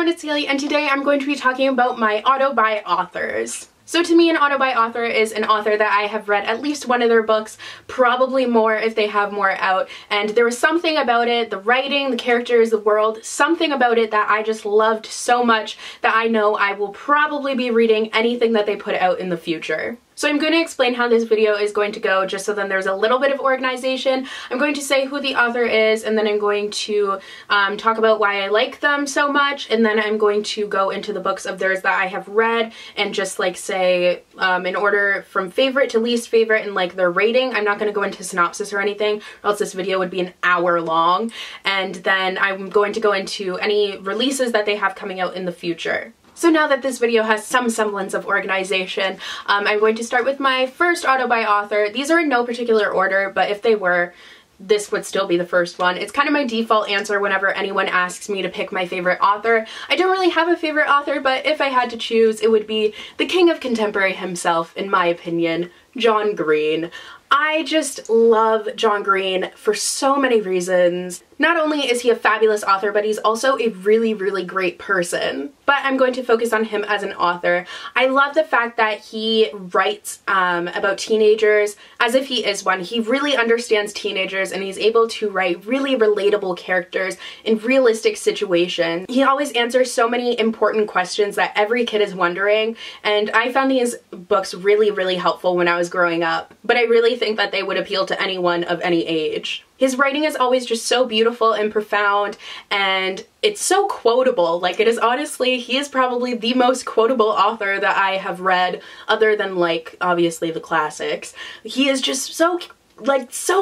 everyone, it's Haley, and today I'm going to be talking about my auto-buy authors. So to me, an auto-buy author is an author that I have read at least one of their books, probably more if they have more out, and there was something about it, the writing, the characters, the world, something about it that I just loved so much that I know I will probably be reading anything that they put out in the future. So I'm going to explain how this video is going to go just so then there's a little bit of organization. I'm going to say who the author is, and then I'm going to talk about why I like them so much, and then I'm going to go into the books of theirs that I have read and just like say in order from favorite to least favorite and like their rating. I'm not going to go into synopsis or anything, or else this video would be an hour long, and then I'm going to go into any releases that they have coming out in the future. So now that this video has some semblance of organization, I'm going to start with my first auto-buy author. These are in no particular order, but if they were, this would still be the first one. It's kind of my default answer whenever anyone asks me to pick my favorite author. I don't really have a favorite author, but if I had to choose, it would be the king of contemporary himself, in my opinion, John Green. I just love John Green for so many reasons. Not only is he a fabulous author, but he's also a really, really great person. But I'm going to focus on him as an author. I love the fact that he writes about teenagers as if he is one. He really understands teenagers, and he's able to write really relatable characters in realistic situations. He always answers so many important questions that every kid is wondering, and I found these books really, really helpful when I was growing up. But I really think that they would appeal to anyone of any age. His writing is always just so beautiful and profound, and it's so quotable. Like, it is honestly, he is probably the most quotable author that I have read, other than, like, obviously the classics. He is just so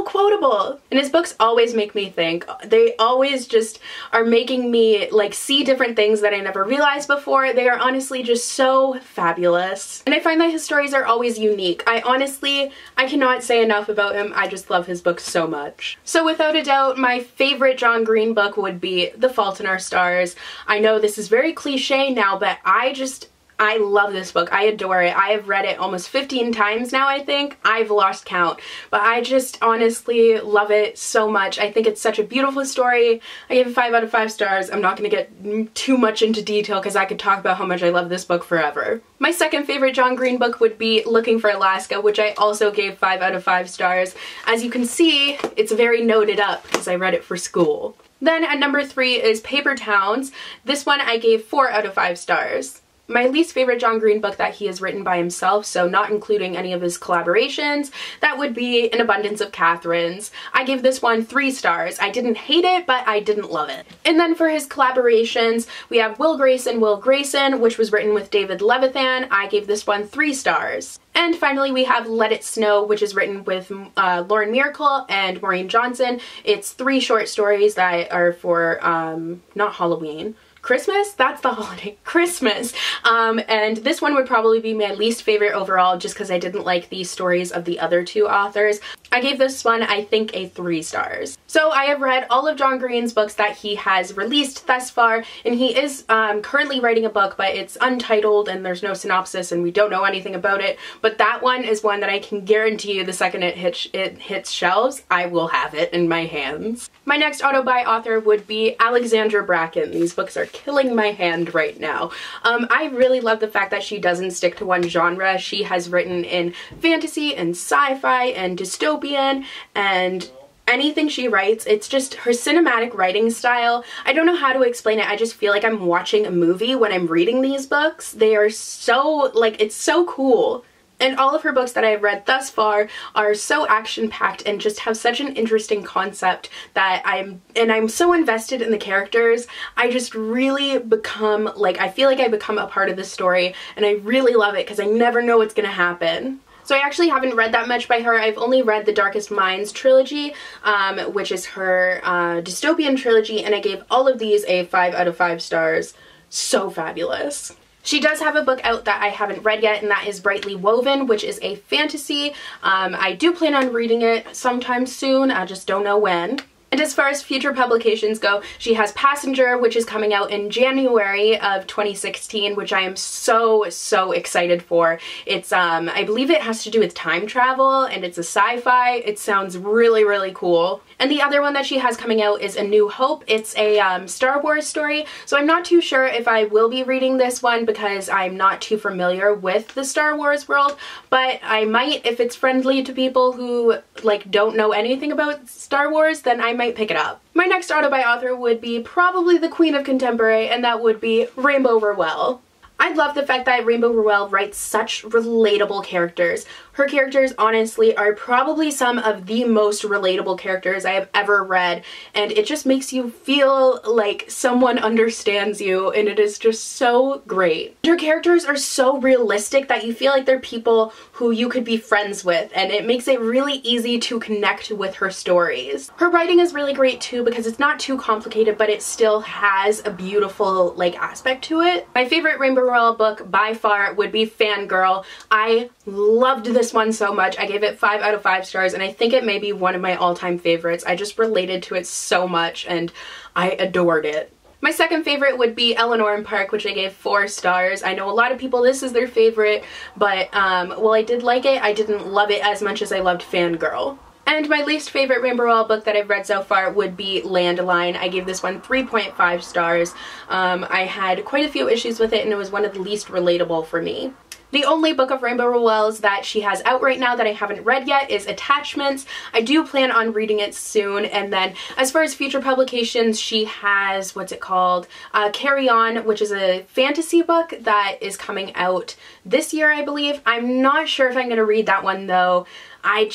quotable. And his books always make me think. They always just are making me like see different things that I never realized before. They are honestly just so fabulous. And I find that his stories are always unique. I cannot say enough about him. I just love his books so much. So without a doubt, my favorite John Green book would be The Fault in Our Stars. I know this is very cliche now, but I love this book. I adore it. I have read it almost 15 times now, I think. I've lost count. But I just honestly love it so much. I think it's such a beautiful story. I gave it 5 out of 5 stars. I'm not going to get too much into detail because I could talk about how much I love this book forever. My second favorite John Green book would be Looking for Alaska, which I also gave 5 out of 5 stars. As you can see, it's very noted up because I read it for school. Then at number 3 is Paper Towns. This one I gave 4 out of 5 stars. My least favorite John Green book that he has written by himself, so not including any of his collaborations, that would be An Abundance of Catherines. I gave this one 3 stars. I didn't hate it, but I didn't love it. And then for his collaborations, we have Will Grayson, which was written with David Levithan. I gave this one 3 stars. And finally we have Let It Snow, which is written with Lauren Miracle and Maureen Johnson. It's 3 short stories that are for, not Halloween, Christmas? That's the holiday. Christmas. And this one would probably be my least favorite overall just because I didn't like the stories of the other 2 authors. I gave this one, I think, a 3 stars. So I have read all of John Green's books that he has released thus far, and he is currently writing a book, but it's untitled and there's no synopsis and we don't know anything about it. But that one is one that I can guarantee you the second it hits shelves, I will have it in my hands. My next auto-buy author would be Alexandra Bracken. These books are killing my hand right now. I really love the fact that she doesn't stick to one genre. She has written in fantasy and sci-fi and dystopian and anything she writes. It's just her cinematic writing style. I don't know how to explain it. I just feel like I'm watching a movie when I'm reading these books. They are so, like, it's so cool. And all of her books that I've read thus far are so action-packed and just have such an interesting concept that I'm so invested in the characters. I just really become, like, I feel like I become a part of the story, and I really love it because I never know what's gonna happen. So I actually haven't read that much by her. I've only read the Darkest Minds trilogy, which is her dystopian trilogy, and I gave all of these a 5 out of 5 stars. So fabulous. She does have a book out that I haven't read yet, and that is Brightly Woven, which is a fantasy. I do plan on reading it sometime soon, I just don't know when. And as far as future publications go, she has Passenger, which is coming out in January of 2016, which I am so, so excited for. It's, I believe it has to do with time travel, and it's a sci-fi. It sounds really, really cool. And the other one that she has coming out is A New Hope. It's a Star Wars story, so I'm not too sure if I will be reading this one because I'm not too familiar with the Star Wars world, but I might if it's friendly to people who like don't know anything about Star Wars, then I might pick it up. My next auto-buy author would be probably the queen of contemporary, and that would be Rainbow Rowell. I love the fact that Rainbow Rowell writes such relatable characters. Her characters, honestly, are probably some of the most relatable characters I have ever read, and it just makes you feel like someone understands you, and it is just so great. Her characters are so realistic that you feel like they're people who you could be friends with, and it makes it really easy to connect with her stories. Her writing is really great too because it's not too complicated, but it still has a beautiful like aspect to it. My favorite Rainbow Rowell book by far would be Fangirl. I loved this one so much. I gave it 5 out of 5 stars, and I think it may be one of my all-time favorites. I just related to it so much and I adored it. My second favorite would be Eleanor and Park, which I gave 4 stars. I know a lot of people this is their favorite, but while I did like it, I didn't love it as much as I loved Fangirl. And my least favorite Rainbow Rowell book that I've read so far would be Landline. I gave this one 3.5 stars. I had quite a few issues with it, and it was one of the least relatable for me. The only book of Rainbow Rowell's that she has out right now that I haven't read yet is Attachments. I do plan on reading it soon, and then as far as future publications, she has, what's it called? Carry On, which is a fantasy book that is coming out this year, I believe. I'm not sure if I'm going to read that one though. I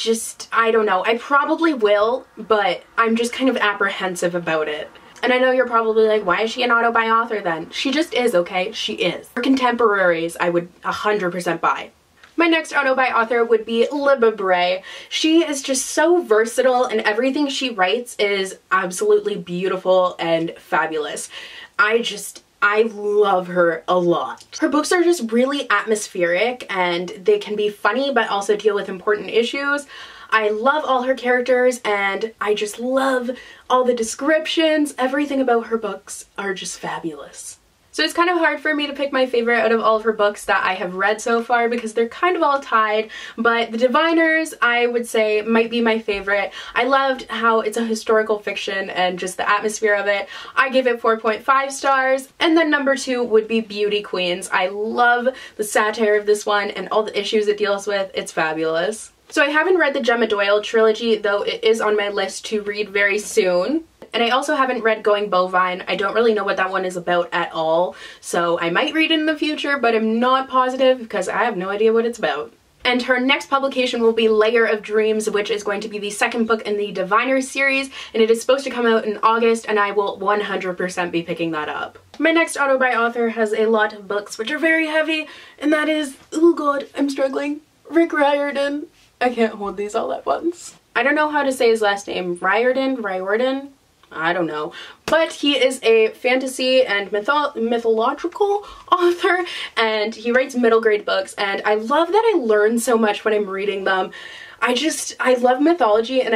don't know. I probably will, but I'm just kind of apprehensive about it. And I know you're probably like, why is she an auto-buy author then? She just is, okay? She is. Her contemporaries, I would 100% buy. My next auto-buy author would be Libba Bray. She is just so versatile, and everything she writes is absolutely beautiful and fabulous. I love her a lot. Her books are just really atmospheric, and they can be funny but also deal with important issues. I love all her characters, and I just love all the descriptions. Everything about her books are just fabulous. So it's kind of hard for me to pick my favorite out of all of her books that I have read so far because they're kind of all tied, but The Diviners I would say might be my favorite. I loved how it's a historical fiction and just the atmosphere of it. I give it 4.5 stars. And then number 2 would be Beauty Queens. I love the satire of this one and all the issues it deals with. It's fabulous. So I haven't read the Gemma Doyle trilogy, though it is on my list to read very soon. And I also haven't read Going Bovine. I don't really know what that one is about at all, so I might read it in the future, but I'm not positive because I have no idea what it's about. And her next publication will be Layer of Dreams, which is going to be the second book in the Diviners series, and it is supposed to come out in August, and I will 100% be picking that up. My next auto-buy author has a lot of books which are very heavy, and that is, oh god, I'm struggling, Riordan. I can't hold these all at once. I don't know how to say his last name. Riordan? I don't know. But he is a fantasy and mythological author, and he writes middle grade books, and I love that I learn so much when I'm reading them. I love mythology, and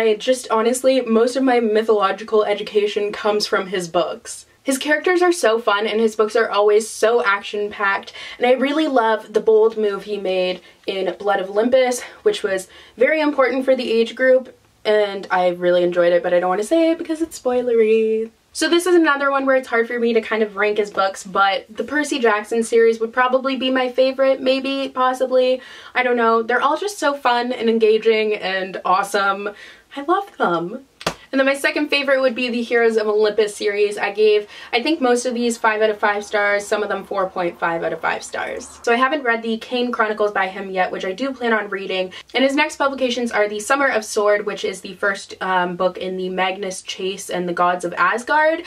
honestly, most of my mythological education comes from his books. His characters are so fun, and his books are always so action-packed, and I really love the bold move he made in Blood of Olympus, which was very important for the age group, and I really enjoyed it, but I don't want to say it because it's spoilery. So this is another one where it's hard for me to kind of rank his books, but the Percy Jackson series would probably be my favorite, maybe, possibly, I don't know. They're all just so fun and engaging and awesome. I love them. And then my second favorite would be the Heroes of Olympus series. I think most of these 5 out of 5 stars, some of them 4.5 out of 5 stars. So I haven't read the Kane Chronicles by him yet, which I do plan on reading. And his next publications are the Summer of Sword, which is the first book in the Magnus Chase and the Gods of Asgard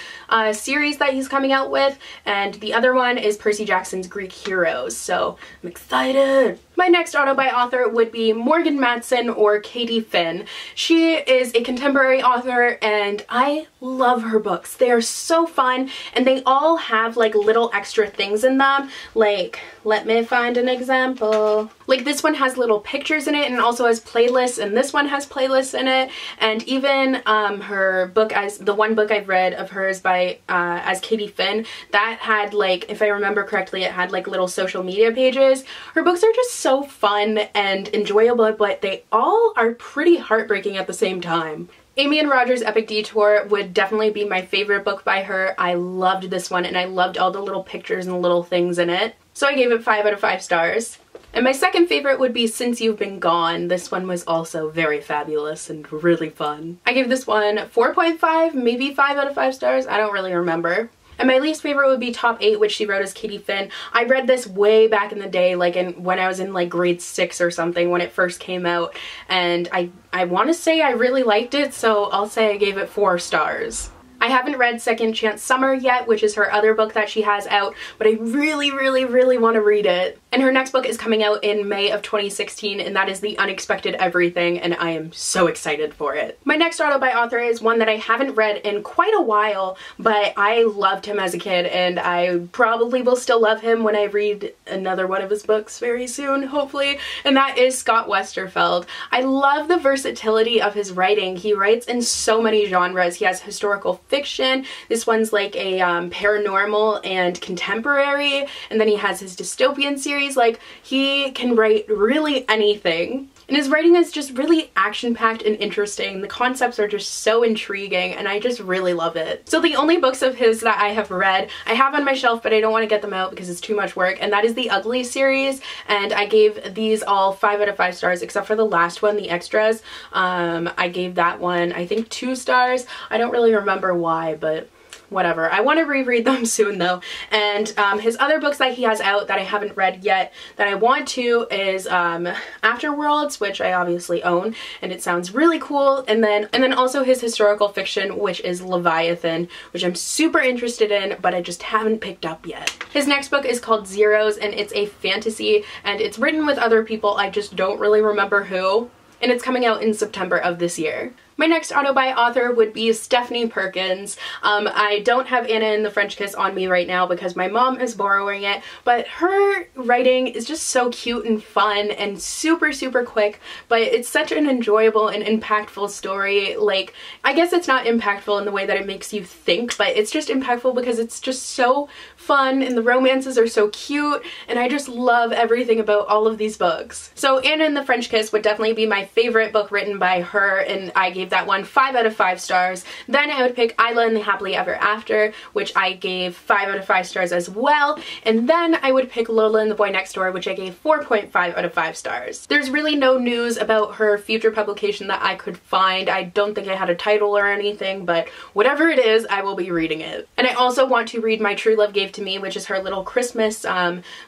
series that he's coming out with. And the other one is Percy Jackson's Greek Heroes. So I'm excited. My next auto-buy author would be Morgan Matson or Katie Finn. She is a contemporary author, and I love her books. They are so fun, and they all have like little extra things in them. Like, let me find an example. Like this one has little pictures in it and also has playlists, and this one has playlists in it. And even her book, as the one book I've read of hers by as Katie Finn, that had like, if I remember correctly, it had like little social media pages. Her books are just so fun and enjoyable, but they all are pretty heartbreaking at the same time. Amy and Roger's Epic Detour would definitely be my favorite book by her. I loved this one and I loved all the little pictures and little things in it. So I gave it 5 out of 5 stars. And my second favorite would be Since You've Been Gone. This one was also very fabulous and really fun. I gave this one 4.5, maybe 5 out of 5 stars. I don't really remember. And my least favorite would be Top 8, which she wrote as Katie Finn. I read this way back in the day, like when I was in like grade 6 or something when it first came out. And I want to say I really liked it, so I'll say I gave it 4 stars. I haven't read Second Chance Summer yet, which is her other book that she has out, but I really, really, really want to read it. And her next book is coming out in May of 2016, and that is The Unexpected Everything, and I am so excited for it. My next auto by author is one that I haven't read in quite a while, but I loved him as a kid, and I probably will still love him when I read another one of his books very soon, hopefully, and that is Scott Westerfeld. I love the versatility of his writing. He writes in so many genres. He has historical fiction. This one's like a paranormal and contemporary, and then he has his dystopian series. Like, he can write really anything. And his writing is just really action-packed and interesting. The concepts are just so intriguing and I just really love it. So the only books of his that I have read, I have on my shelf but I don't want to get them out because it's too much work, and that is the Ugly series, and I gave these all 5 out of 5 stars except for the last one, the extras. I gave that one I think 2 stars. I don't really remember why, but whatever. I want to reread them soon though. And his other books that he has out that I haven't read yet that I want to is Afterworlds, which I obviously own and it sounds really cool, and then also his historical fiction, which is Leviathan, which I'm super interested in but I just haven't picked up yet. His next book is called Zeros and it's a fantasy and it's written with other people. I just don't really remember who, and it's coming out in September of this year. My next auto by author would be Stephanie Perkins. I don't have Anna and the French Kiss on me right now because my mom is borrowing it, but her writing is just so cute and fun and super, super quick, but it's such an enjoyable and impactful story. Like, I guess it's not impactful in the way that it makes you think, but it's just impactful because it's just so fun and the romances are so cute, and I just love everything about all of these books. So Anna and the French Kiss would definitely be my favorite book written by her, and I gave that one 5 out of 5 stars. Then I would pick Isla and the Happily Ever After, which I gave 5 out of 5 stars as well. And then I would pick Lola and the Boy Next Door, which I gave 4.5 out of 5 stars. There's really no news about her future publication that I could find. I don't think I had a title or anything, but whatever it is, I will be reading it. And I also want to read My True Love Gave to Me, which is her little Christmas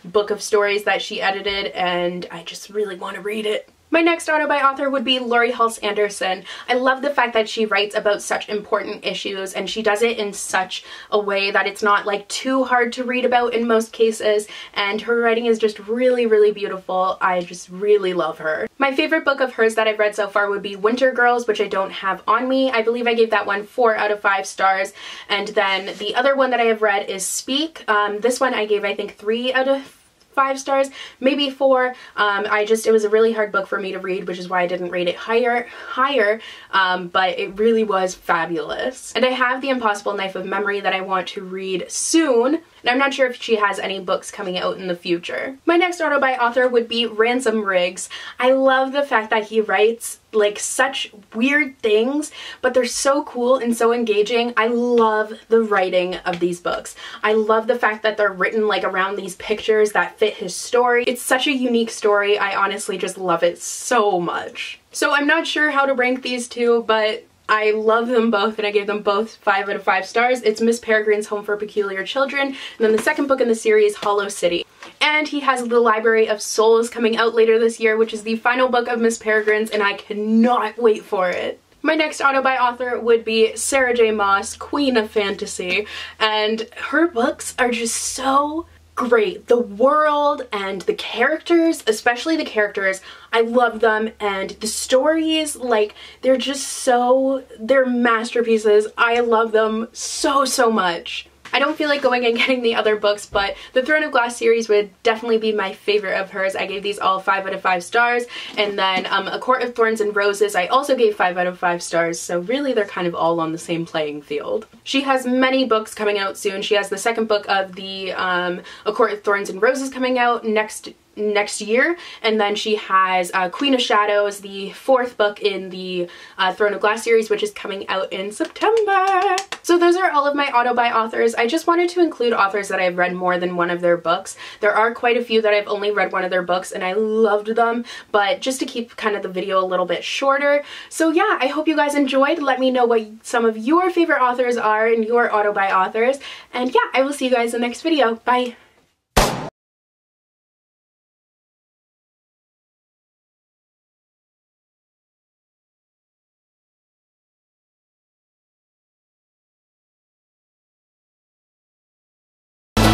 book of stories that she edited, and I just really want to read it. My next auto by author would be Laurie Halse Anderson. I love the fact that she writes about such important issues and she does it in such a way that it's not like too hard to read about in most cases, and her writing is just really, really beautiful. I just really love her. My favorite book of hers that I've read so far would be Winter Girls, which I don't have on me. I believe I gave that one 4 out of 5 stars. And then the other one that I have read is Speak. This one I gave I think 3 out of 5 stars, maybe 4. It was a really hard book for me to read, which is why I didn't rate it higher, but it really was fabulous. And I have The Impossible Knife of Memory that I want to read soon, and I'm not sure if she has any books coming out in the future. My next auto by author would be Ransom Riggs. I love the fact that he writes like such weird things, but they're so cool and so engaging. I love the writing of these books. I love the fact that they're written like around these pictures that fit his story. It's such a unique story. I honestly just love it so much. So I'm not sure how to rank these two, but I love them both and I gave them both 5 out of 5 stars. It's Miss Peregrine's Home for Peculiar Children, and then the second book in the series, Hollow City. And he has The Library of Souls coming out later this year, which is the final book of Miss Peregrine's, and I cannot wait for it. My next auto by author would be Sarah J. Maas, Queen of Fantasy, and her books are just so great. The world and the characters, especially the characters, I love them, and the stories, like, they're masterpieces. I love them so, so much. I don't feel like going and getting the other books, but the Throne of Glass series would definitely be my favorite of hers. I gave these all 5 out of 5 stars, and then A Court of Thorns and Roses I also gave 5 out of 5 stars, so really they're kind of all on the same playing field. She has many books coming out soon. She has the second book of the A Court of Thorns and Roses coming out next next year, and then she has Queen of Shadows, the 4th book in the Throne of Glass series, which is coming out in September. So those are all of my auto-buy authors. I just wanted to include authors that I've read more than one of their books. There are quite a few that I've only read one of their books and I loved them, but just to keep kind of the video a little bit shorter. So yeah, I hope you guys enjoyed. Let me know what some of your favorite authors are and your auto-buy authors. And yeah, I will see you guys in the next video. Bye!